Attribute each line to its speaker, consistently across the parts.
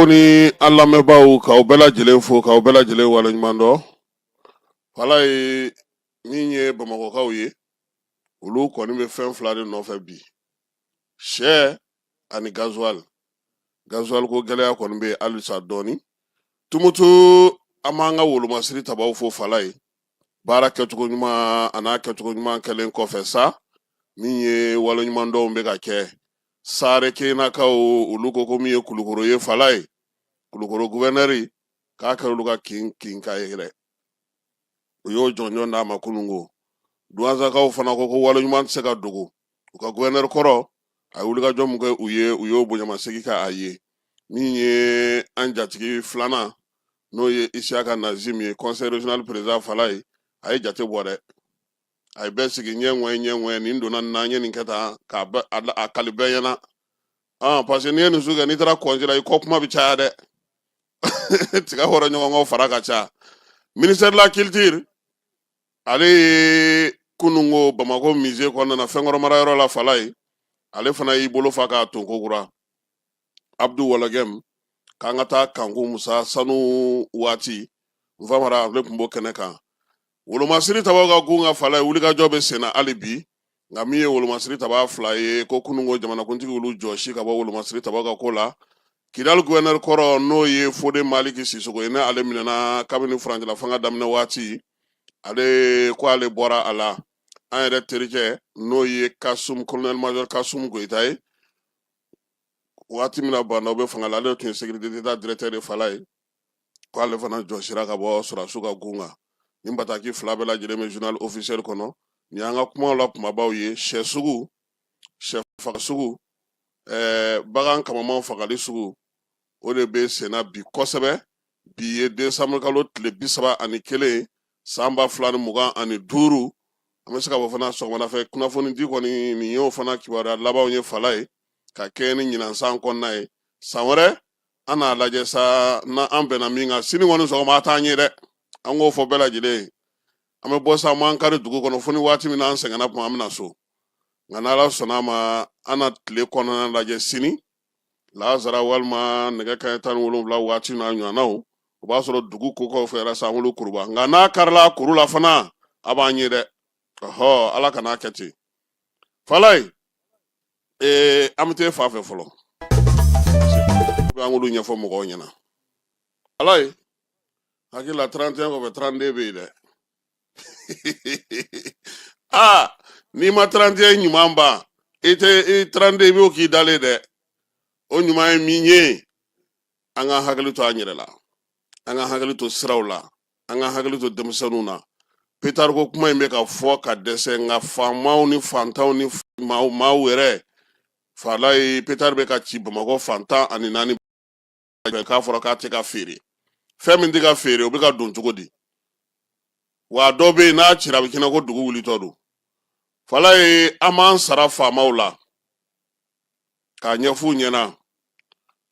Speaker 1: Ni alla me baw ka bela jele fo ka bela jele wala nymando wala e minye bamako kaw ye olu ko ni be fen flade no fa bi she ani gasoil ko gele ya ko ni be alisa doni tumutu amanga wolu masiri tabaw fo falai baraka to nyuma anaka to nyuma kelen ko fe sa minye wala nymando be ka ke sare ke na ka olu ko miye kulukoro ye falai kulukoro gouverneur ka luga king ka yere yo jonjo na makunungo duanza ka fana ko wala nyuma se ka dugu ka gouverneur koro ay wulga jom ko uyo bonya masegi ka aye minye anjatigi flana no ye Isiaka Nazim ye conseil régional président falai ay jate bore ay besigi nyenwe ni ndona na nye ni keta ka akalibe yana parce que ni nzuga ni tra konjira ko kuma bi chaade tika horo nyongo faraka cha ministère de la culture ale kunungo Bamako musée ko na fengoro marayoro la falai ale fana yi bolo faka to kokura Abdou Walagem kangata kangu Musa sanu wati mvamara le kumbo keneka wolo masiri tabaga gunga falai ulika jobe sena alibi ngamiye wolo masiri taba fly ko kunungo jamana kuntigi wulu joshi ka ba wolo masiri tabaga kola kidal gouverneur koro no ye Fode Maliki Sisoko ina ale minana kabini franje la fanga damna wati ale ko ale bora ala an yɛrɛ terikɛ no ye Kasum colonel major Kasum Goitaye wati mina bana be fanga la ale tun sécurité d'état directeur de falai ko ale fana jɔsira ka bɔ Surasu ka gunga ni bataki fila bɛɛ lajɛlen me journal officiel kɔnɔ ni an ka kuma la kumabaw ye chef sugu chef faga sugu bagan kamaman fagali sugu o de be sena bi kosɛbɛ bi ye décembre kalo tile 31 san 2025 an bɛ se ka bɔ fana sɔgɔmada fɛ kunnafoni di kɔni nin y'o fana kibaruya labanw ye fala ye ka kɛ ni ɲinansan kɔnɔna ye san wɛrɛ an n'a lajɛ sa na an bɛnna min kan sini kɔni sɔgɔma a t'an ye dɛ an k'o fɔ bɛɛ lajɛlen an bɛ bɔ sa man kari dugu kɔnɔ fo ni waati min na an sɛgɛnna kuma an bɛna so nka n'ala sɔnna ma an na tile kɔnɔna lajɛ sini lazara walima nɛgɛ kanɲɛ 17 waati n'a ɲɔgɔnnaw o b'a sɔrɔ dugu ko kɔfɛ yɛrɛ san wolo kuruba nka n'a karila kuru la fana a b'an ye dɛ ala kana kɛ ten falai an bɛ taa fa fɛ fɔlɔ an k'olu ɲɛfɔ mɔgɔw ɲɛna falai hakili la 31 kɔfɛ 32 bɛ yen dɛ n'i ma 31 ɲuman ban i 32 i b'o k'i dalen dɛ o ɲuman ye min ye an ka hakili to an yɛrɛ la an ka hakili to siraw la an ka hakili to denmisɛnninw na Petar ko kuma in bɛ ka fɔ ka dɛsɛ nka faamaw ni fantanw ni maaw yɛrɛ fala ye Petar bɛ ka ci Bamako fantan ani 4 k'a fɔra k'a tɛ ka feere fɛn min tɛ ka feere o bɛ ka don cogo di wa dɔ bɛ yen n'a cira a bɛ kɛnɛ ko dugu wulitɔ don fala ye an b'an sara faamaw la k'a ɲɛf'u ɲɛna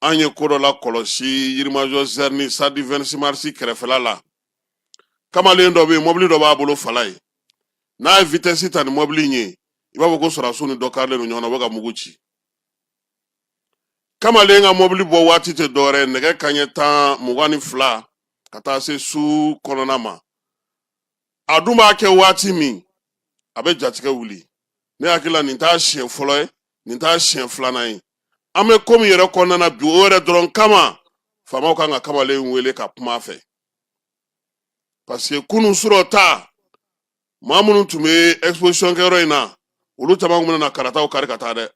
Speaker 1: an ye ko dɔ la kɔlɔsi Yirimajɔ Zerni Sadi 26 mars kɛrɛfɛla la kamalen dɔ bɛ yen mobili dɔ b'a bolo fala ye n'a ye vitesse ta ni mobili in ye i b'a fɔ ko Surasu ni dɔ karilen don ɲɔgɔn na u bɛ ka mugu ci kamalen ka mobili bɔ waati tɛ dɔwɛrɛ nɛgɛ kanɲɛ 22 ka taa se su kɔnɔna ma a dun b'a kɛ waati min a bɛ jatigɛ wuli ne hakili la nin t'a siɲɛ fɔlɔ ye nin t'a siɲɛ filanan ye an bɛ ko min yɛrɛ kɔnɔna na bi o yɛrɛ dɔrɔn kama faamaw kan ka kamalen wele ka kuma a fɛ parce que kunun sura ta maa minnu tun bɛ exposition kɛyɔrɔ in na olu caman kun bɛ na karataw kari ka taa dɛ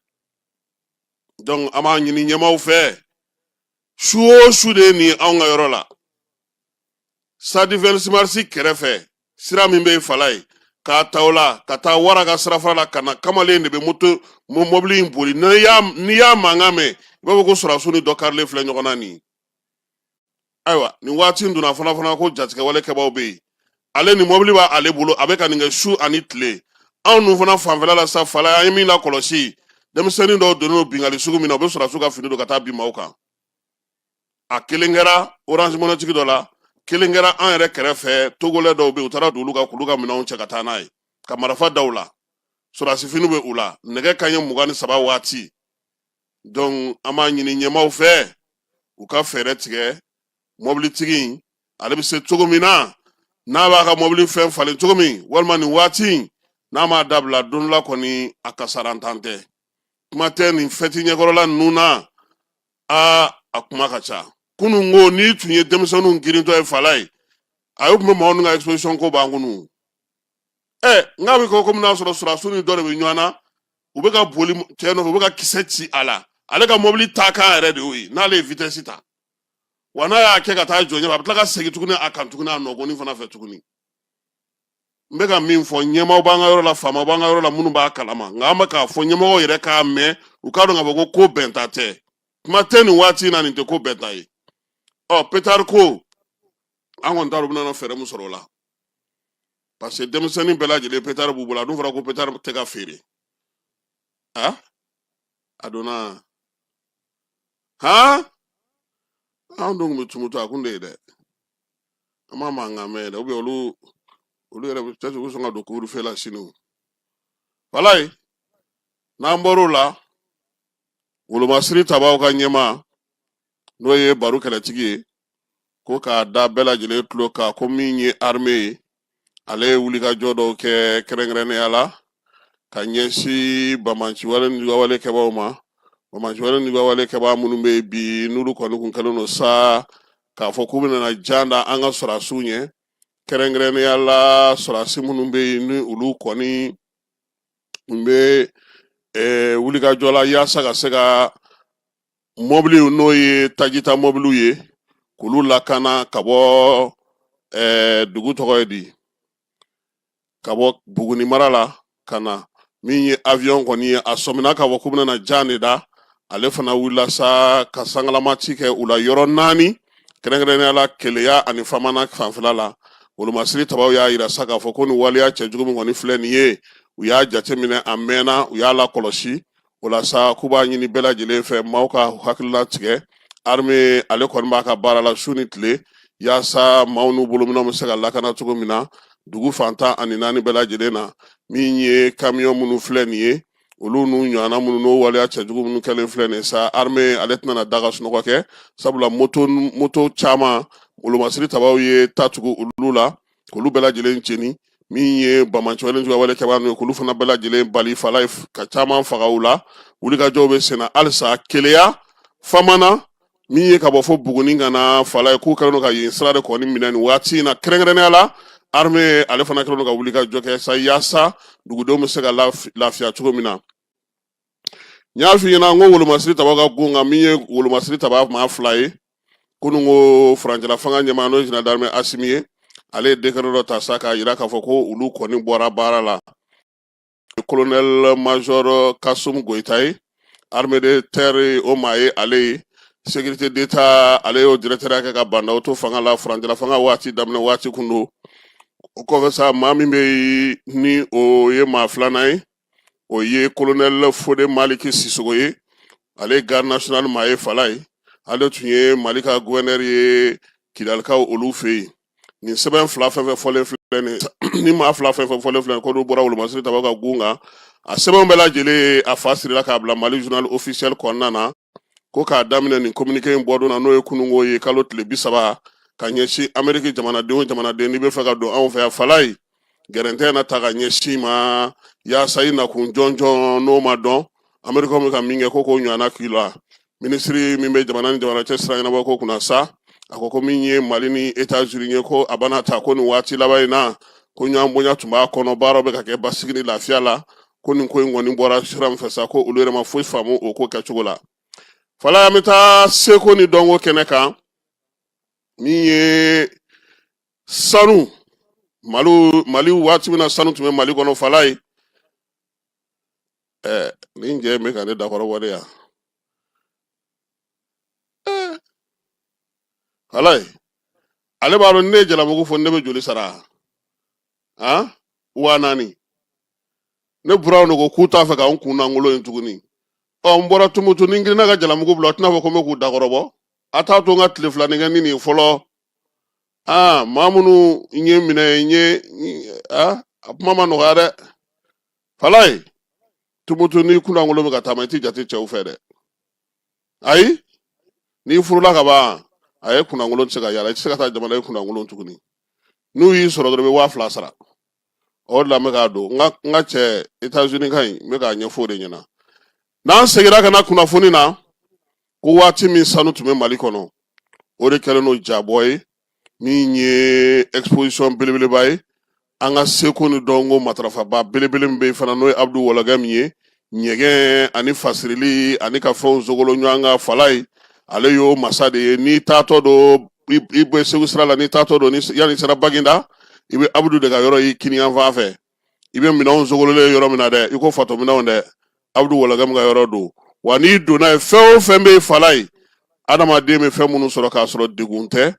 Speaker 1: donc an b'a ɲini ɲɛmaaw fɛ su o su de ye nin anw ka yɔrɔ la Sadi 26 mars kɛrɛfɛ sira min bɛ fala ye k'a ta o la ka taa wara ka sirafara la ka na kamalen de bɛ mobili in boli n'i y'a mankan mɛn i b'a fɔ ko Surasu ni dɔ karilen filɛ ɲɔgɔn na nin ayiwa nin waati in donna fana ko jatigɛwale kɛbaaw bɛ yen ale ni mobili b'a ale bolo a bɛ ka nin kɛ su ani tile anw dun fana fanfɛla la sa fala an ye min lakɔlɔsi denmisɛnnin dɔw donnen don bingali sugu min na u bɛ Surasu ka fini don ka taa bin maaw kan a kelen kɛra Orange Money dɔ la kelen kɛra an yɛrɛ kɛrɛfɛ togolɛ dɔw bɛ yen u taara don olu ka minɛnw cɛ ka taa n'a ye ka marifa da u la Surasi fini bɛ u la nɛgɛ kanɲɛ 23 waati donc an b'a ɲini ɲɛmaaw fɛ u ka fɛɛrɛ tigɛ mobilitigi in ale bɛ se cogo min na n'a b'a ka mobili fɛn falen cogo min walima nin waati in n'a m'a dabila don dɔ la kɔni a kasarantan tɛ kuma tɛ nin fɛti ɲɛkɔrɔla ninnu na a kuma ka ca kunun ko n'i tun ye denmisɛnninw girintɔ ye fala ye a y'u tun bɛ maaw ni ka exposition ko b'an kunu n'a bɛ kɛ komi n'a sɔrɔ surasiw ni dɔ de bɛ ɲɔgɔn na u bɛ ka boli cɛ nɔfɛ u bɛ ka kisɛ ci a la ale ka mobili taa kan yɛrɛ de y'o ye n'ale ye vitesse ta wa n'a y'a kɛ ka taa jɔ ɲɛ a bɛ tila ka segin tuguni a kan tuguni a nɔgɔnni fana fɛ tuguni n bɛ ka min fɔ ɲɛmaaw b'an ka yɔrɔ la faamaw b'an ka yɔrɔ la minnu b'a kalama nka an bɛ k'a fɔ ɲɛmɔgɔw yɛrɛ k'a mɛn u k'a dɔn k'a fɔ ko bɛnta tɛ kuma tɛ nin waati in na nin tɛ ko bɛnta ye petari ko an kɔni t'a dɔn u bɛna fɛɛrɛ min sɔrɔ o la parce que denmisɛnnin bɛɛ lajɛlen petari b'u bolo a dun fɔra ko petari tɛ ka feere a donna an dun bɛ tumutu a kun de ye dɛ an m'a mankan mɛn dɛ olu yɛrɛ bɛ sɔn ka don couvre-feu la sini o wala ye n'an bɔr'o la wolomasiri tabaw ka ɲɛmaa n'o ye baro kɛlɛtigi ye ko k'a da bɛɛ lajɛlen tulo kan ko min ye armée ye ale ye wulikajɔ dɔw kɛ kɛrɛnkɛrɛnnenya la ka ɲɛsin bamanciwale ni wale kɛbaaw ma bamanciwale ni wale kɛbaa minnu bɛ yen bi n'olu kɔni kun kɛlen don sa k'a fɔ k'u bɛna jan da an ka sɔrɔdasiw ɲɛ kɛrɛnkɛrɛnnenya la sɔrɔdasi minnu bɛ yen ni olu kɔni tun bɛ wulikajɔ la yaasa ka se ka mɔbiliw n'o ye tajita mɔbiliw ye k'olu lakana ka bɔ dugu tɔgɔ ye di ka bɔ Buguni mara la ka na min ye avion kɔni ye a sɔmina ka bɔ k'u bɛna jan de da ale fana wulila sa ka sangalamaci kɛ u la yɔrɔ 4 kɛrɛnkɛrɛnnenya la Keleya ani Famana fanfɛla la wolomasiri tabaw y'a yira sa k'a fɔ ko nin waleya cɛjugu min kɔni filɛ nin ye u y'a jateminɛ a mɛnna u y'a lakɔlɔsi o la sa k'u b'a ɲini bɛɛ lajɛlen fɛ maaw ka hakilina tigɛ armée ale kɔni b'a ka baara la su ni tile yaasa maaw n'u bolominɛw bɛ se ka lakana cogo min na dugu fantan ani 4 bɛɛ lajɛlen na min ye camion minnu filɛ nin ye olu n'u ɲɔgɔnna minnu n'o waleya cɛjugu minnu kɛlen filɛ nin ye sa armée ale tɛna da ka sunɔgɔ kɛ sabula moto caman wolomasiri tabaw ye ta tugu olu la k'olu bɛɛ lajɛlen jeni min ye bamanciwale wale kɛbaa n'u ye k'olu fana bɛɛ lajɛlen bali fala ye ka caman faga u la wulikajɔw bɛ senna halisa Keleya Famana min ye ka bɔ fo Buguni ka na fala ye k'u kɛlen don ka yen sira de kɔni minɛ nin waati in na kɛrɛnkɛrɛnnenya la armée ale fana kɛlen don ka wulikajɔ kɛ sa yaasa dugudenw bɛ se ka lafiya cogo min na n y'a f'i ɲɛna n ko wolomasiri tabaw ka gun nka min ye wolomasiri taba maa 2 ye kunun ko furancɛla fanga ɲɛmaa n'o ye général d'armée Asimi ye ale ye décret dɔ ta sa k'a jira k'a fɔ ko olu kɔni bɔra baara la colonel major Kasum Goyita ye armée de terre o maa ye ale ye sécurité d'état ale y'o directeur kɛ ka bandaw to fanga la furancɛla fanga waati daminɛ waati kun don o kɔfɛ sa maa min bɛ ni o ye maa 2nan ye o ye colonel Fode Maliki Sisogo ye ale garde national maa ye fala ye ale tun ye Mali ka gouverneur ye Kidalikaw olu fɛ yen nin sɛbɛn 2 fɛn fɛn fɔlen filɛ ni maa 2 fɛn fɛn fɔlen filɛ k'olu bɔra wolomasiri tabaw ka gun kan a sɛbɛn bɛɛ lajɛlen a fa sirila k'a bila Mali journal officiel kɔnɔna na ko k'a daminɛ nin communiqué in bɔdon na n'o ye kununko ye kalo tile 30 ka ɲɛsin Amérique jamanaden n'i bɛ fɛ ka don anw fɛ yan fala ye gɛrɛntɛ na ta ka ɲɛsin ma yaasa i nakun jɔnjɔn n'o ma dɔn Amérique bɛ ka min kɛ ko k'o ɲɔgɔnna k'i la minisiri min bɛ jamana ni jamana cɛ sira ɲɛnabɔ ko kunna sa a ko min ye Mali ni États-Unis ye ko a bana ta ko nin waati laban in na ko ɲɔgɔn bonya tun b'a kɔnɔ baaraw bɛ ka kɛ basigi ni lafiya la ko nin ko in kɔni bɔra sira min fɛ sa ko olu yɛrɛ ma foyi faamu o ko kɛcogo la fala an bɛ taa seko ni dɔnko kɛnɛ kan min ye sanu Mali waati min na sanu tun bɛ Mali kɔnɔ fala ye nin jɛ bɛ ka ne dakɔrɔ wale yan fala ye ale b'a dɔn ne ye jalamugu fɔ ne bɛ joli sara wa 4 ne buraw ko k'u t'a fɛ k'an kun n'angolo yen tuguni n bɔra tumutu ni girinna ka jalamugu bila o tɛna fɔ ko n bɛ k'u dakɔrɔbɔ a t'a to n ka tile 2 kɛ ni nin fɔlɔ maa minnu ye minɛ n ye a kuma ma nɔgɔya dɛ fala ye tumutu ni kun n'angolo bɛ ka taama i tɛ jate cɛw fɛ dɛ ayi ni furula ka ban a ye kunnankolon tɛ se ka yala i tɛ se ka taa jamana ye kunnankolon tuguni n'u y'i sɔrɔ dɔrɔn i bɛ 2000 sara o de la n bɛ k'a don n ka cɛ États-Unis ka ɲi n bɛ k'a ɲɛfɔ o de ɲɛna n'an seginna ka na kunnafoni na ko waati min sanu tun bɛ Mali kɔnɔ o de kɛlen n'o jabɔ ye min ye exposition belebeleba ye an ka seko ni dɔnko matarafaba belebele min bɛ yen fana n'o ye Abdu Wɔlɔkɛ min ye ɲɛgɛn ani fasirili ani ka fɛnw sogolo ɲɔgɔn ka fala ye ale y'o masa de ye n'i taatɔ don i bɛ Segu sira la n'i taatɔ don yanni sera Baginda i bɛ Abdu de ka yɔrɔ ye Kiniyanfan fɛ i bɛ minɛnw sogololen yɔrɔ min na dɛ i ko fato minɛnw dɛ Abdu Wɔlɔkɛ min ka yɔrɔ don wa n'i donna ye fɛn o fɛn bɛ fala ye adamaden bɛ fɛn minnu sɔrɔ k'a sɔrɔ degun tɛ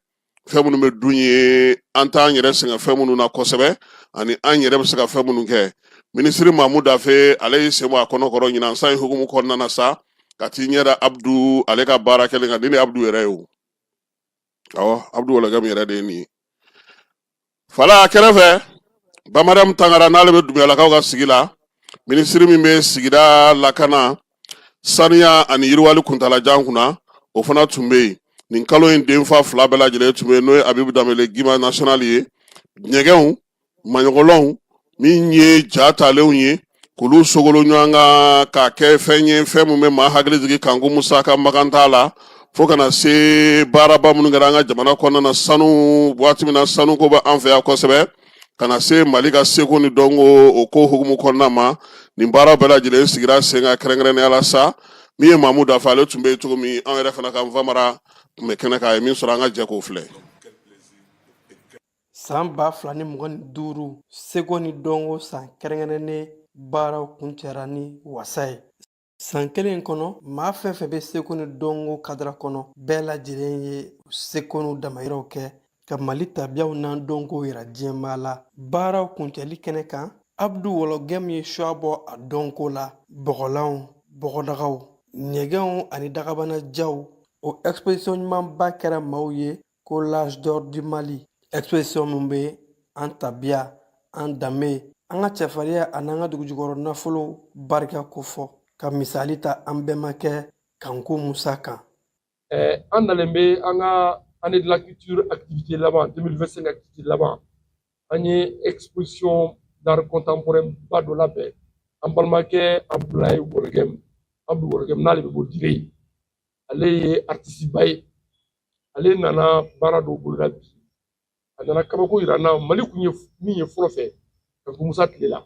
Speaker 1: fɛn minnu bɛ dun ye an t'an yɛrɛ sɛgɛn fɛn minnu na kosɛbɛ ani an yɛrɛ bɛ se ka fɛn minnu kɛ minisiri Mamu Dafe ale y'i sen bɔ a kɔnɔkɔrɔ ɲinan san hukumu kɔnɔna na sa ka t'i ɲɛ da Abdu ale ka baara kɛlen kan ni ne Abdu yɛrɛ ye o awɔ Abdu Wɔlɔkɛ min yɛrɛ de ye nin ye fala a kɛrɛfɛ Bamariam Tangara n'ale bɛ Dumuyalakaw ka sigi la minisiri min bɛ sigida lakana saniya ani yiriwali kuntalajan kunna o fana tun bɛ yen nin kalo in denfa 2 bɛɛ lajɛlen tun bɛ yen n'o ye Abibu Danbele Guima national ye ɲɛgɛnw maɲɔgɔnw min ye ja talenw ye k'olu sogolo ɲɔgɔn kan k'a kɛ fɛn ye fɛn min bɛ maa hakili jigin kan ko musaka magan t'a la fo kana se baaraba minnu kɛra an ka jamana kɔnɔna na sanu waati min na sanu ko bɛ an fɛ yan kosɛbɛ kana se Mali ka seko ni dɔnko o ko hukumu kɔnɔna ma nin baara bɛɛ lajɛlen sigira sen kan kɛrɛnkɛrɛnnenya la sa min ye Mamu Dafe ale tun bɛ yen cogo min an yɛrɛ fana ka Nfamara tun bɛ kɛnɛ kan a ye min sɔrɔ an ka jɛ k'o filɛ
Speaker 2: san 2025 seko ni dɔnko san kɛrɛnkɛrɛnnen baaraw kuncɛra ni wasa ye san kelen kɔnɔ maa fɛn fɛn bɛ seko ni dɔnko kadira kɔnɔ bɛɛ lajɛlen ye seko n'u damayiraw kɛ ka Mali tabiyaw n'an dɔnko yira diɲɛmaa la baaraw kuncɛli kɛnɛ kan Abdu Wɔlɔkɛ min ye suwa bɔ a dɔnko la bɔgɔlanw bɔgɔdagaw ɲɛgɛnw ani dagabana jaw o exposition ɲumanba kɛra maaw ye ko l'âge d'or du Mali exposition min bɛ an tabiya an danbe an ka cɛfarinya ani an ka dugujukɔrɔ nafolo barika kofɔ ka misali ta an bɛnbakɛ Kanku Musa kan
Speaker 3: an nalen bɛ an ka année de la culture activité laban 2025 activité laban an ye exposition d'art contemporain ba dɔ labɛn an balimakɛ Abdulaye Wɔlɔkɛ Abdu Wɔlɔkɛ n'ale bɛ bɔ Dire ale ye artiste ba ye ale nana baara dɔw boloda bi a nana kabako yira n na Mali kun ye min ye fɔlɔ fɛ Kanku Musa tile la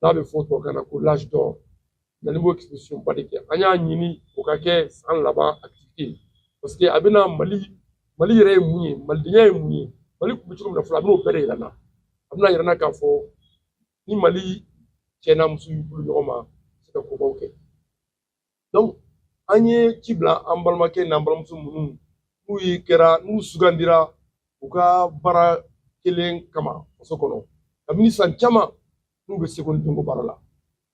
Speaker 3: n'a bɛ fɔ tubabukan na ko l'âge d'or nani b'o exposition ba de kɛ an y'a ɲini o ka kɛ san laban activité parce que a bɛna Mali yɛrɛ ye mun ye malidenya ye mun ye Mali kun bɛ cogo min na fɔlɔ a bɛn'o bɛɛ de yira n na a bɛna yira n na k'a fɔ ni Mali cɛ n'a muso y'u bolo ɲɔgɔn ma se ka kobaw kɛ donc an ye ci bila an balimakɛ n'an balimamuso minnu n'u sugandira u ka baara kelen kama faso kɔnɔ kabini san caman n'u bɛ seko ni dɔnko baara la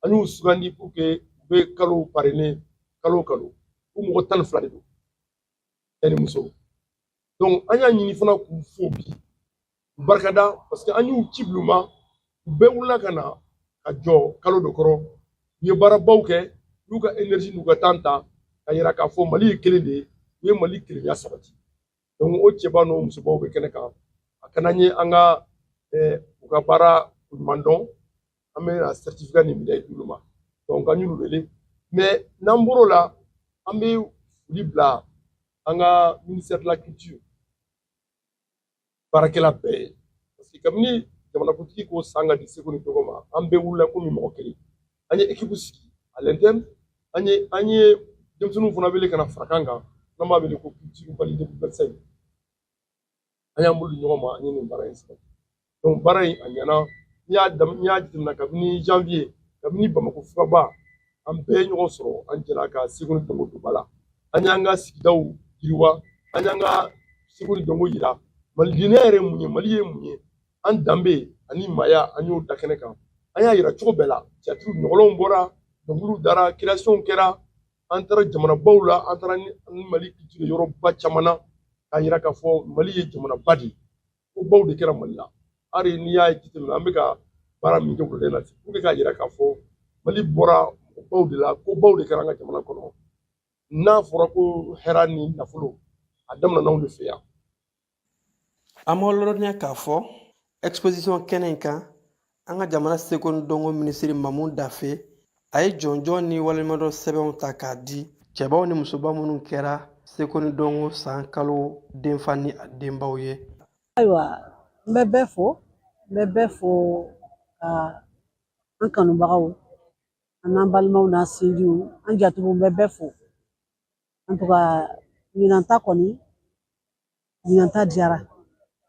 Speaker 3: an y'u sugandi pour que u bɛ kalo parrainer kalo kalo u mɔgɔ 12 de don cɛ ni muso donc an y'a ɲini fana k'u fo bi u barikada parce que an y'u ci bila u ma u bɛɛ wulila ka na ka jɔ kalo dɔ kɔrɔ u ye baarabaw kɛ n'u ka énergie n'u ka temps ta ka yira k'a fɔ Mali ye kelen de ye u ye Mali kelenya sabati donc o cɛba n'o musobaw bɛ kɛnɛ kan a kana ye an ka u ka baara ɲuman dɔn an bɛ certificat ni médaille d'olu ma donc an y'olu wele mais n'an bɔr'o la an bɛ foli bila an ka ministère de la culture baarakɛla bɛɛ ye parce que kabini jamanakuntigi ko san ka di seko ni dɔnko ma an bɛɛ wulila komi mɔgɔ kelen an ye équipe sigi à l'interne an ye denmisɛnninw fana wele ka na fara kan kan n'an b'a wele ko culture Mali 2025 an y'an bolo di ɲɔgɔn ma an ye nin baara in sɛbɛn donc baara in a ɲɛna n'i y'a jateminɛ kabini janvier kabini Bamako fugaba an bɛɛ ye ɲɔgɔn sɔrɔ an jɛra ka seko ni dɔnko don ba la an y'an ka sigidaw yiriwa an y'an ka seko ni dɔnko yira malidenya yɛrɛ ye mun ye Mali ye mun ye an danbe ani maaya an y'o da kɛnɛ kan an y'a yira cogo bɛɛ la théâtre ɲɔgɔnlɔnw bɔra dɔnkiliw dara création kɛra an taara jamanabaw la an taara ni Mali culture yɔrɔba caman na k'a yira k'a fɔ Mali ye jamanaba de ye ko baw de kɛra Mali la hali n'i y'a jateminɛ an bɛ ka baara min kɛ wulada la pour que k'a yira k'a fɔ Mali bɔra baw de la ko baw de kɛra an ka jamana kɔnɔ n'a fɔra ko hɛra ni nafolo a daminɛna de fɛ yan.
Speaker 2: An b'a lɔrɔnya k'a fɔ exposition kɛnɛ in kan an ka jamana seko ni dɔnko minisiri Mamu Dafe a ye jɔnjɔn ni waleɲumandɔn sɛbɛnw ta k'a di cɛbaw ni musoba minnu kɛra seko ni dɔnko san kalo denfa ni a denbaw ye.
Speaker 4: Ayiwa n bɛ bɛɛ fo ka an kanubagaw an n'an balimaw n'an sinjiw an jatigiw n bɛ bɛɛ fo en tout cas ɲinanta kɔni ɲinanta diyara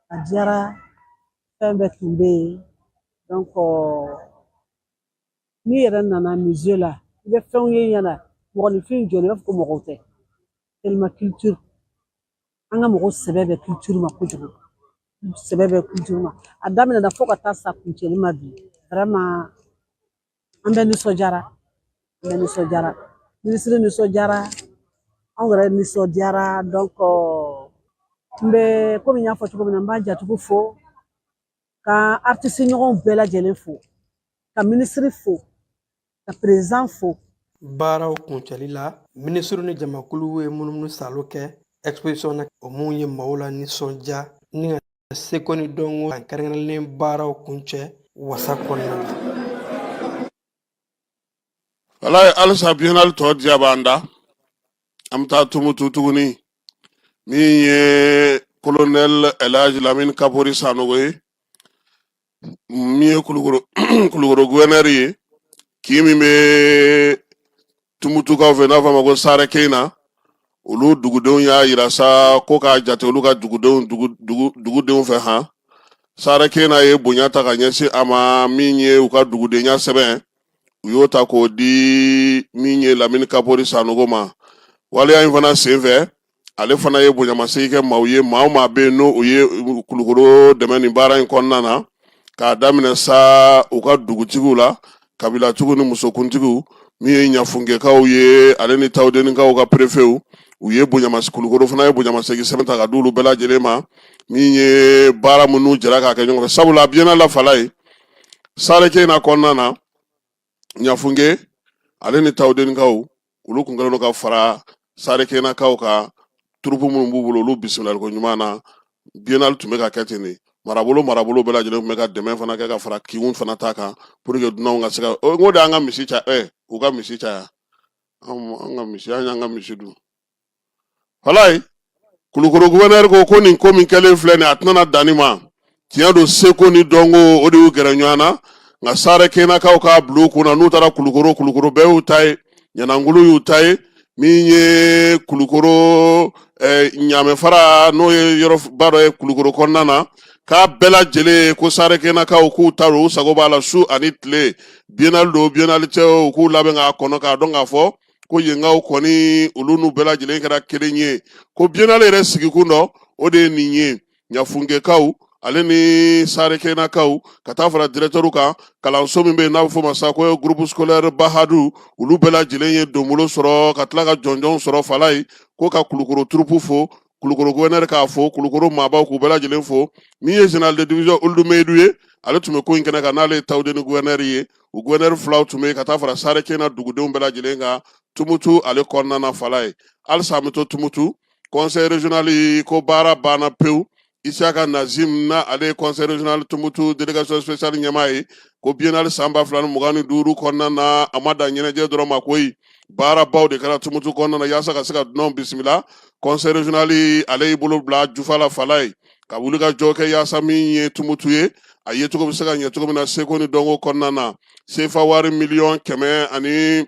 Speaker 4: a diyara fɛn bɛɛ tun bɛ yen donc n'i yɛrɛ nana musée la i bɛ fɛnw ye ɲɛna mɔgɔninfin jɔlen i b'a fɔ ko mɔgɔw tɛ tellement culture an ka mɔgɔw sɛbɛ bɛ culture ma kojugu sɛbɛ bɛ culture ma a daminɛna fo ka taa sa kuncɛli ma bi vraiment an bɛ nisɔndiyara minisiri nisɔndiyara anw yɛrɛ nisɔndiyara donc n bɛ komi n y'a fɔ cogo min na n b'a jatigiw fo ka artiste ɲɔgɔnw bɛɛ lajɛlen fo ka minisiri fo ka président fo.
Speaker 2: Baaraw kuncɛli la minisiri ni jamakulu ye munumunu salo kɛ exposition na o mun ye maaw la nisɔndiya ni ka seko ni dɔnko san kɛrɛnkɛrɛnlen baaraw kuncɛ wasa kɔnɔna na.
Speaker 1: Walayi halisa biennale tɔ diya b'an da an bɛ taa tumutu tuguni min ye colonel Elhaji Lamini Kapori Sanogo ye min ye Kulukoro gouverneur ye k'i min bɛ tumutukaw fɛ n'a fɔ a ma ko Sare Keyina olu dugudenw y'a yira sa ko k'a jate olu ka dugudenw fɛ han Sare Keyina ye bonya ta ka ɲɛsin a ma min ye u ka dugudenya sɛbɛn u y'o ta k'o di min ye Lamini Kapori Sanogo ma waleya in fana senfɛ ale fana ye bonyamasegin kɛ maaw ye maa o maa bɛ yen n'o ye Kulukoro dɛmɛ nin baara in kɔnɔna na k'a daminɛ sa u ka dugutigiw la kabilatigiw ni musokuntigiw min ye ɲafungekaw ye ale ni tawudenikaw ka prefew u ye Kulukoro fana ye bonyamasegin sɛbɛn ta ka di olu bɛɛ lajɛlen ma min ye baara minnu jɛra k'a kɛ ɲɔgɔn fɛ sabula biennale la fala ye Sare Keyina kɔnɔna na ɲafunge ale ni tawudenikaw olu kun kɛlen don ka fara Sare Keyinakaw ka turupu minnu b'u bolo olu bisimilaliko ɲuman na biennale tun bɛ ka kɛ ten de marabolo bɛɛ lajɛlen tun bɛ ka dɛmɛ fana kɛ ka fara kinw fana ta kan pour que dunanw ka se ka n ko de an ka misi caya u ka misi caya an ka misi an y'an ka misi dun walayi Kulukoro gouverneur ko nin ko min kɛlen filɛ nin a tɛna danni ma tiɲɛ don seko ni dɔnko o de y'u gɛrɛ ɲɔgɔn na nka Sare Keyinakaw k'a bila u kunna n'u taara Kulukoro bɛɛ y'u ta ye Ɲanangulu y'u ta ye min ye Kulukoro ɲamɛfara n'o ye yɔrɔba dɔ ye Kulukoro kɔnɔna na k'a bɛɛ lajɛlen ko Sare Keyinakaw k'u ta don u sago b'a la su ani tile biennale don biennale tɛ u k'u labɛn k'a kɔnɔ k'a dɔn k'a fɔ ko yenkaw kɔni olu n'u bɛɛ lajɛlen kɛra kelen ye ko biennale yɛrɛ sigikun dɔ o de ye nin ye ɲafungekaw ale ni Sare Keyinakaw ka taa fara directeur kan kalanso min bɛ yen n'a bɛ fɔ o ma sa ko groupe scolaire Bahadu olu bɛɛ lajɛlen ye donbolo sɔrɔ ka tila ka jɔnjɔn sɔrɔ fala ye ko ka Kulukoro turupu fo Kulukoro gouverneur k'a fo Kulukoro maabaw k'u bɛɛ lajɛlen fo min ye général de division Oludu Meyidu ye ale tun bɛ ko in kɛnɛ kan n'ale ye tawudeni gouverneur ye u gouverneur filaw tun bɛ yen ka taa fara Sare Keyina dugudenw bɛɛ lajɛlen kan tumutu ale kɔnɔna na fala ye halisa an bɛ to tumutu conseil régional ko baara banna pewu Isaka Nazim na ale conseil régional tumutu délégation spéciale ɲɛmaa ye ko biennale san 2025 kɔnɔna na a ma dan ɲɛnajɛ dɔrɔn ma koyi baarabaw de kɛra tumutu kɔnɔna na yaasa ka se ka dunanw bisimila conseil régional ale y'i bolo bila jufa la fala ye ka wuli ka jɔ kɛ yaasa min ye tumutu ye a ye cogo bɛ se ka ɲɛ cogo min na seko ni dɔnko kɔnɔna na sefa wari 170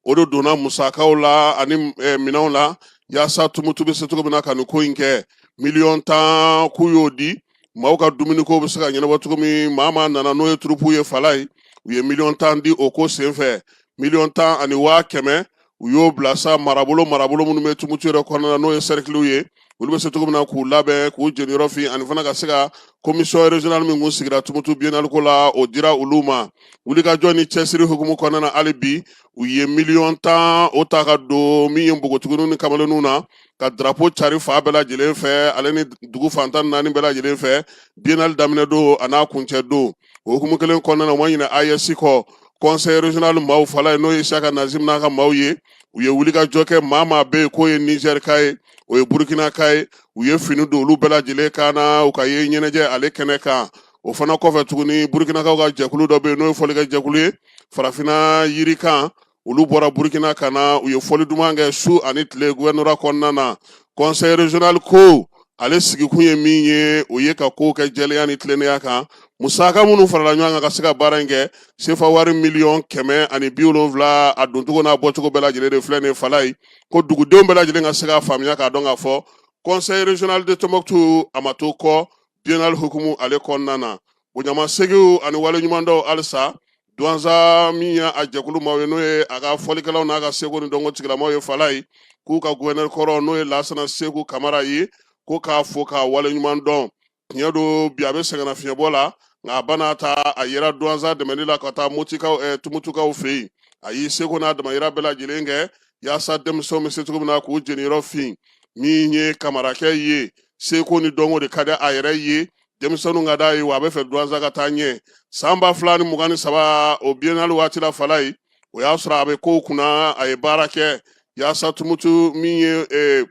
Speaker 1: o de donna musakaw la ani minɛnw la yaasa tumutu bɛ se cogo min na ka nin ko in kɛ 10,000,000 k'u y'o di maaw ka dumuniko bɛ se ka ɲɛnabɔ cogo min maa nana n'o ye turupu ye fala ye u ye 10,000,000 di o ko senfɛ 1,10,000,000 u y'o bila sa marabolo minnu bɛ tumutu yɛrɛ kɔnɔna na n'o ye cercle ye olu bɛ se cogo min na k'u labɛn k'u jeniyɔrɔ fin ani fana ka se ka commission régionale min kun sigira tumutu biennale ko la o dira olu ma wulikajɔ ni cɛsiri hukumu kɔnɔna na hali bi u ye 1,000,000 o ta ka don min ye npogotigininw ni kamalenninw na ka drapeau cari fa bɛɛ lajɛlen fɛ ale ni dugu fantan 4 bɛɛ lajɛlen fɛ biennale daminɛ don a n'a kuncɛ don o hukumu kelen kɔnɔna na u ma ɲinɛ AES kɔ conseil régional maaw fala n'o ye Isaka Nazim n'a ka maaw ye u ye wuli ka jɔ kɛ maa maa bɛ yen k'o ye Niger ka ye o ye Burkina ka ye u ye fini don olu bɛɛ lajɛlen kan na u ka ye ɲɛnajɛ ale kɛnɛ kan o fana kɔfɛ tuguni Burkinakaw ka jɛkulu dɔ bɛ yen n'o ye fɔlikɛ jɛkulu ye farafinna yiri kan olu bɔra Burkina ka na u ye fɔli duman kɛ su ani tile gouvernorat kɔnɔna na conseil régional ko ale sigikun ye min ye o ye ka kow kɛ jɛlenya ni tilennenya kan musaka minnu farala ɲɔgɔn kan ka se ka baara in kɛ sefa wari $170 a doncogo n'a bɔcogo bɛɛ lajɛlen de filɛ nin ye fala ye ko dugudenw bɛɛ lajɛlen ka se ka faamuya k'a dɔn k'a fɔ conseil régional de Tombouctou a ma to kɔ biennale hukumu ale kɔnɔna na bonyamasegin ani waleɲumandɔw halisa Douanza min y'a jɛkulu maaw ye n'o ye a ka fɔlikɛlaw n'a ka seko ni dɔnko tigilamaaw ye fala ye k'u ka gouverneur kɔrɔ n'o ye Lasana Seku Kamara ye ko k'a fo k'a waleɲuman dɔn tiɲɛ don bi a bɛ sɛgɛnnafiɲɛbɔ la nka a bana ta a yera Douanza dɛmɛli la ka taa Tumutukaw fɛ yen a y'i seko n'a damayira bɛɛ lajɛlen kɛ yaasa denmisɛnw bɛ se cogo min na k'u jeniyɔrɔ fin min ye Kamarakɛ ye seko ni dɔnko de ka di a yɛrɛ ye denmisɛnninw ka d'a ye wa a bɛ fɛ Douanza ka taa ɲɛ san 2023 o biennale waati la fala ye o y'a sɔrɔ a bɛ kow kunna a ye baara kɛ yaasa Tumutu min ye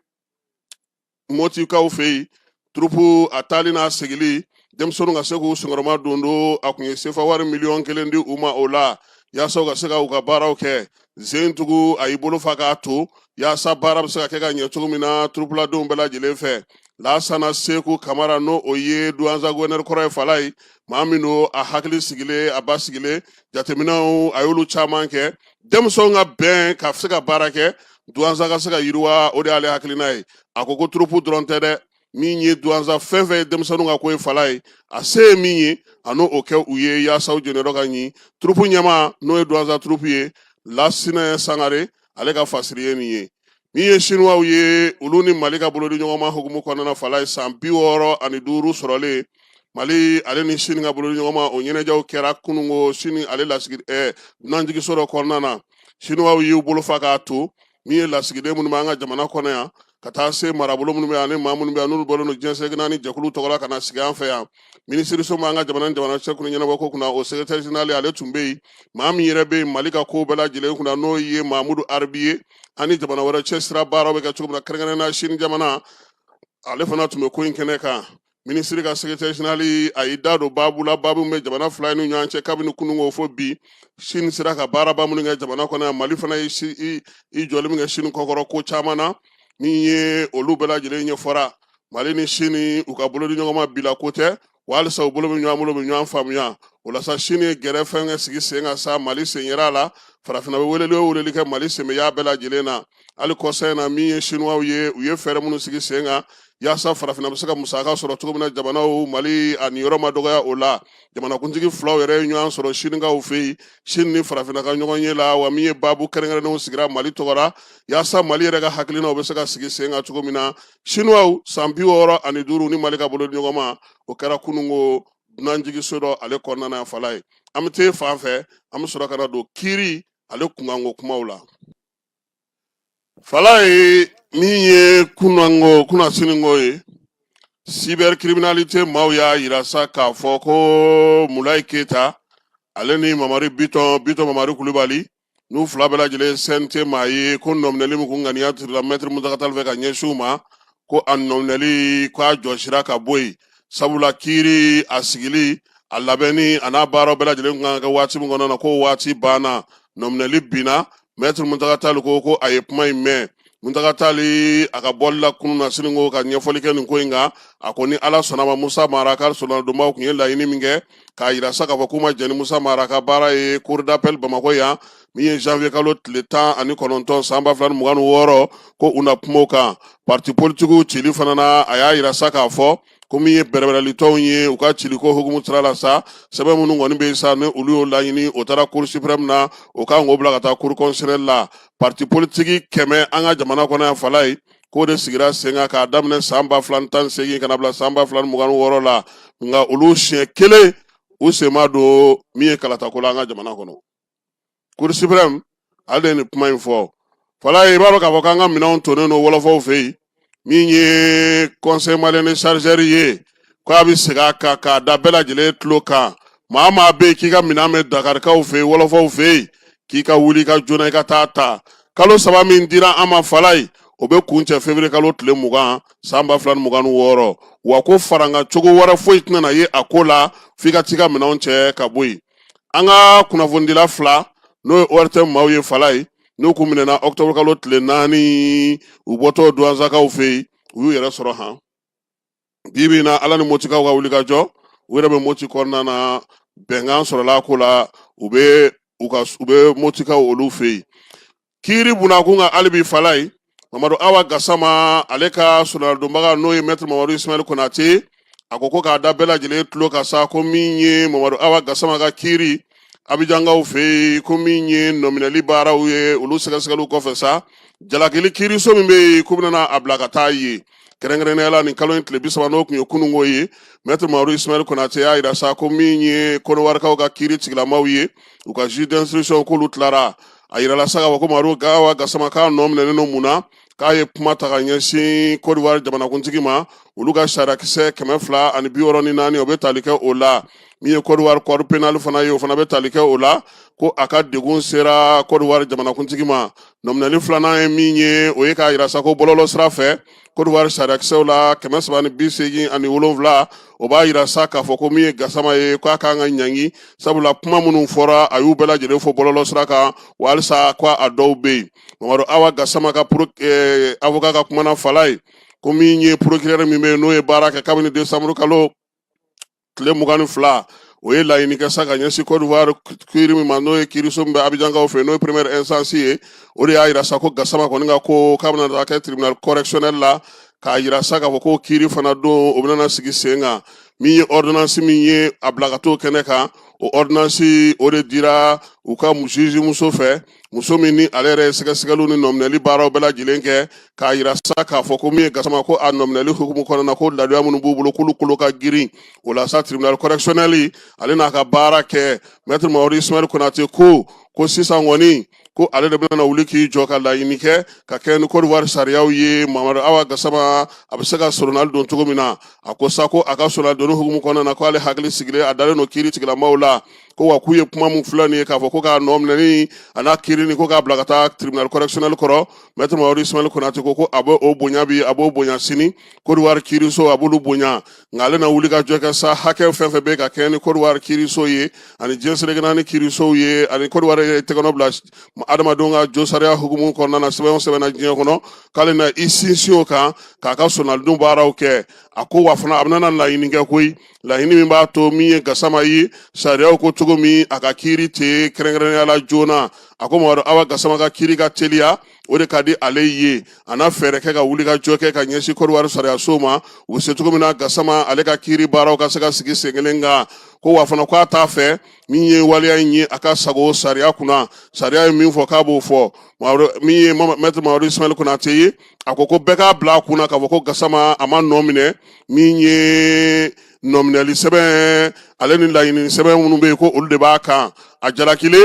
Speaker 1: Motikaw fɛ yen turupu a taali n'a segili denmisɛnninw ka se k'u senkɔrɔma don a kun ye sefa wari $1,000,000 di u ma o la yaasa u ka se ka u ka baaraw kɛ Zentugu a y'i bolo fa k'a to yaasa baara bɛ se ka kɛ ka ɲɛ cogo min na turupuladenw bɛɛ lajɛlen fɛ Lasana Seku Kamara n'o o ye Douanza gouverneur kɔrɔ ye fala ye maa min don a hakili sigilen a ba sigilen jateminɛw a y'olu caman kɛ denmisɛnw ka bɛn ka se ka baara kɛ Douanza ka se ka yiriwa o de y'ale hakilina ye a ko turupu dɔrɔn tɛ dɛ min ye Douanza fɛn fɛn ye denmisɛnninw ka ko ye fala ye a se ye min ye a n'o kɛ u ye yaasa u jeniyɔrɔ ka ɲi turupu ɲɛma n'o ye Douanza turupu ye Lasinɛ Sangare ale ka fasiri ye nin ye min ye Chinois ye olu ni Mali ka bolodi ɲɔgɔnma hukumu kɔnɔna fala ye san 65 sɔrɔlen Mali ale ni Chine ka bolodi ɲɔgɔnma o ɲɛnajɛw kɛra kunungo Chine ale dunanjigiso dɔ kɔnɔna na Chinois y'u bolo fa k'a to min ye lasigiden minnu b'an ka jamana kɔnɔ yan ka taa se marabolo minnu bɛ yan ani maa minnu bɛ yan n'olu bɔlen don diɲɛ segin naani jɛkulu tɔgɔla ka na sigi an fɛ yan minisiriso b'an ka jamana cɛkulu ɲɛnabɔ ko kunna o secrétaire général ale tun bɛ yen maa min yɛrɛ bɛ yen Mali ka ko bɛɛ lajɛlen kunna n'o ye Mahamudu Arabi ye ani jamana wɛrɛ cɛsira baaraw bɛ kɛ cogo min na kɛrɛnkɛrɛnnenya Chine jamana ale fana tun bɛ ko in kɛnɛ kan minisiri ka secrétaire général a y'i da don baabu la baabu min bɛ jamana fila ni ɲɔgɔn cɛ kabini kunungo fo bi Chine sera ka baaraba minnu kɛ jamana kɔnɔ yan Mali fana ye i jɔli min kɛ Chine kɔkɔrɔ ko caman na min ye olu bɛɛ lajɛlen ɲɛfɔra Mali ni Chine u ka bolodi ɲɔgɔnma bila ko tɛ wa halisa u bolo bɛ ɲɔgɔn faamuya o la sa Chine ye gɛrɛ fɛn kɛ sigi sen kan sa Mali sen yɛrɛ a la farafinna bɛ weleli kɛ Mali sɛmɛya bɛɛ lajɛlen na hali kɔsa in na min ye Chinois ye u ye fɛɛrɛ minnu sigi sen kan yaasa farafinna bɛ se ka musaka sɔrɔ cogo min na jamanaw Mali a niyɔrɔ ma dɔgɔya o la jamanakuntigi filaw yɛrɛ ye ɲɔgɔn sɔrɔ Chinekaw fɛ yen Chine ni farafinna ka ɲɔgɔn ye la wa min ye baabu kɛrɛnkɛrɛnnenw sigira Mali tɔgɔra yaasa Mali yɛrɛ ka hakilinaw bɛ se ka sigi sen kan cogo min na Chinois san 65 ni Mali ka bolodi ɲɔgɔnma o kɛra kunungo dunanjigiso dɔ ale kɔnɔna na fala ye an bɛ te fan fɛ an bɛ sɔrɔ ka na don kiiri ale kunkanko kumaw la fala ye min ye kuna siningo ye cybercriminalité maaw y'a yira sa k'a fɔ ko Mulayi Keyita ale ni Mamari Biton Mamari Kulibali n'u fila bɛɛ lajɛlen CNT maa ye ko nɔminɛli min kun ŋaniya tirila Maître Muntaka Tall fɛ ka ɲɛsin u ma ko a nɔminɛli k'a jɔsira ka bɔ yen sabula kiiri a sigili a labɛnni a n'a baaraw bɛɛ lajɛlen kun kan ka kɛ waati min kɔnɔna na ko waati banna nɔminɛli binna Maître Muntaka Tall ko a ye kuma in mɛn Muntaka Tall a ka bɔli la kunun na siningo ka ɲɛfɔli kɛ nin ko in kan a ko ni Ala sɔnna ma Musa Mara ka sɔrɔdonbaw kun ye laɲini min kɛ k'a yira sa k'a fɔ k'u ma jɛn ni Musa Mara ka baara ye cour d'appel Bamakɔ yan min ye janvier kalo tile 19 san 2026 ko u na kuma o kan parti politigiw cili fana na a y'a yira sa k'a fɔ ko min ye bɛrɛbɛrɛlitɔnw ye u ka ciliko hukumu sira la sa sɛbɛn minnu kɔni bɛ sa ni olu y'o laɲini o taara cour suprême na o kan k'o bila ka taa cour constitutionnelle la parti politique 100 an ka jamana kɔnɔ yan fala ye k'o de sigira sen kan k'a daminɛ san 2018 kana bila san 2026 la nka olu siɲɛ kelen u sen ma don min ye kalatako la an ka jamana kɔnɔ cour suprême ale de ye nin kuma in fɔ fala ye i b'a dɔn k'a fɔ k'an ka minɛnw tonnen don wɔlɔfɔw fɛ yen min ye conseil malien de chargeur ye ko a bɛ segin a kan k'a da bɛɛ lajɛlen tulo kan maa maa bɛ yen k'i ka minɛn bɛ dakarikaw fɛ yen wɔlɔfɔw fɛ yen k'i ka wuli ka joona i ka taa ta kalo 3 min dira an ma fala ye o bɛ kun cɛ février kalo tile 20 san 2026 wa ko faranga cogo wɛrɛ foyi tɛna na ye a ko la f'i ka t'i ka minɛnw cɛ ka bɔ yen an ka kunnafonidila 2 n'o ye ORTM maaw ye fala ye n'u kun minɛna octobre kalo tile 4 u bɔtɔ douanzakaw fɛ yen u y'u yɛrɛ sɔrɔ han bibi na ala ni motikaw ka wuli ka jɔ u yɛrɛ bɛ moti kɔnɔna na bɛnkan sɔrɔla ko la u bɛ motikaw olu fɛ yen kiri bunakun ka alibi fala ye Mamadu Awa Gassama ale ka sonaradonbaga n'o ye maître Mamadu Ismail Konate a ko k'a da bɛɛ lajɛlen tulo ka sa ko min ye Mamadu Awa Gassama ka kiri Abijangaw fɛ yen ko min ye nominali baaraw ye olu sɛgɛsɛgɛliw kɔfɛ sa jalakili kiriso min bɛ yen ko bɛna a bila ka taa ye kɛrɛnkɛrɛnnenya la nin kalo in tile 30 n'o tun ye kunungo ye maître Mamadu Ismail Konate y'a jira sa ko min ye kɔnɔwarikaw ka kiri tigilamaw ye u ka juge d'instruction k'olu tilara a yirala sa k'a fɔ ko Mamadu Awa Gassama k'a nɔ minɛnen don mun na k'a ye kuma ta ka ɲɛsin Côte d'Ivoire jamanakuntigi ma olu ka sariyakisɛ 264 o bɛ tali kɛ o la min ye Côte d'Ivoire corps pénal fana ye o fana bɛ tali kɛ o la ko a ka degun sera Côte d'Ivoire jamanakuntigi ma nominali 2nan ye min ye o ye k'a yira sa ko bɔlɔlɔ sira fɛ Côte d'Ivoire sariyakisɛw la 387 o b'a yira sa k'a fɔ ko min ye Gassama ye k'a kan ka ɲangi sabula kuma minnu fɔra a y'u bɛɛ lajɛlen fɔ bɔlɔlɔ sira kan wa halisa ko a dɔw bɛ yen Mamadu Awa Gassama ka avocat ka kumana fala ye ko min ye procureur min bɛ yen n'o ye baara kɛ kabini décembre kalo tile 22 o ye laɲini kɛ sa ka ɲɛsin Côte d'Ivoire kiri min ma n'o ye kiriso min bɛ Abijankaw fɛ n'o ye première instance ye o de y'a yira sa ko Gassama kɔni ka ko k'a bɛna taa kɛ tribunal correctionnel la k'a yira sa k'a fɔ ko kiri fana don o bɛna sigi sen kan min ye ordonnance min ye a bila ka t'o kɛnɛ kan o ordonnance o de dira u ka juge muso fɛ muso min ni ale yɛrɛ ye sɛgɛsɛgɛliw ni nominali baaraw bɛɛ lajɛlen kɛ k'a yira sa k'a fɔ ko min ye Gassama ko a nominali hukumu kɔnɔna na ko ladoya minnu b'u bolo k'olu kolo ka girin o la sa tribunal correctionnel ale n'a ka baara kɛ maître Mamadu Ismail Konate ko sisan kɔni ko ale de bɛna wuli k'i jɔ ka laɲini kɛ ka kɛ ni Côte d'Ivoire sariyaw ye Mamadu Awa Gassama a bɛ se ka soronnali don cogo min na a ko sa ko a ka soronnali donni hukumu kɔnɔna na ko ale hakili sigilen a dalen don kiiri tigilamaw la ko wa k'u ye kuma min filɛ nin ye k'a fɔ ko k'a nɔ minɛni a n'a kiiri ni ko k'a bila ka taa tribunal correctionnel kɔrɔ maître Mamadu Ismail Konate ko a b'o bonya bi a b'o bonya sini Côte d'Ivoire kiiriso a b'olu bonya nka ale na wuli ka jɔ kɛ sa hakɛ fɛn fɛn bɛ ka kɛ ni Côte d'Ivoire kiiriso ye ani diɲɛ seleke ni kiirisow ye ani Côte d'Ivoire ye tɛgɛnɔ bila adamadenw ka jo sariya hukumu kɔnɔna na sɛbɛn o sɛbɛnna diɲɛ kɔnɔ k'ale na i sinsin o kan k'a ka sonalidon baaraw kɛ a ko wa fana a bɛna laɲini kɛ koyi laɲini min b'a to min ye Gassama ye sariyaw ko cogo min a ka kiiri te kɛrɛnkɛrɛnnenya la joona a ko Mamadu Awa Gassama ka kiiri ka teliya o de ka di ale ye a na fɛɛrɛ kɛ ka wuli ka jɔ kɛ ka ɲɛsin Côte d'Ivoire sariyaso ma u se cogo min na Gassama ale ka kiiri baaraw ka se ka sigi sen kelen kan ko wa fana ko a t'a fɛ min ye waleya in ye a ka sago sariya kunna sariya ye min fɔ k'a b'o fɔ min ye maître Mamadu Ismail Konate ye a ko bɛɛ k'a bila a kunna k'a fɔ ko Gassama a ma nɔ minɛ min ye nominali sɛbɛn ale ni laɲini sɛbɛn minnu bɛ yen ko olu de b'a kan a jalakile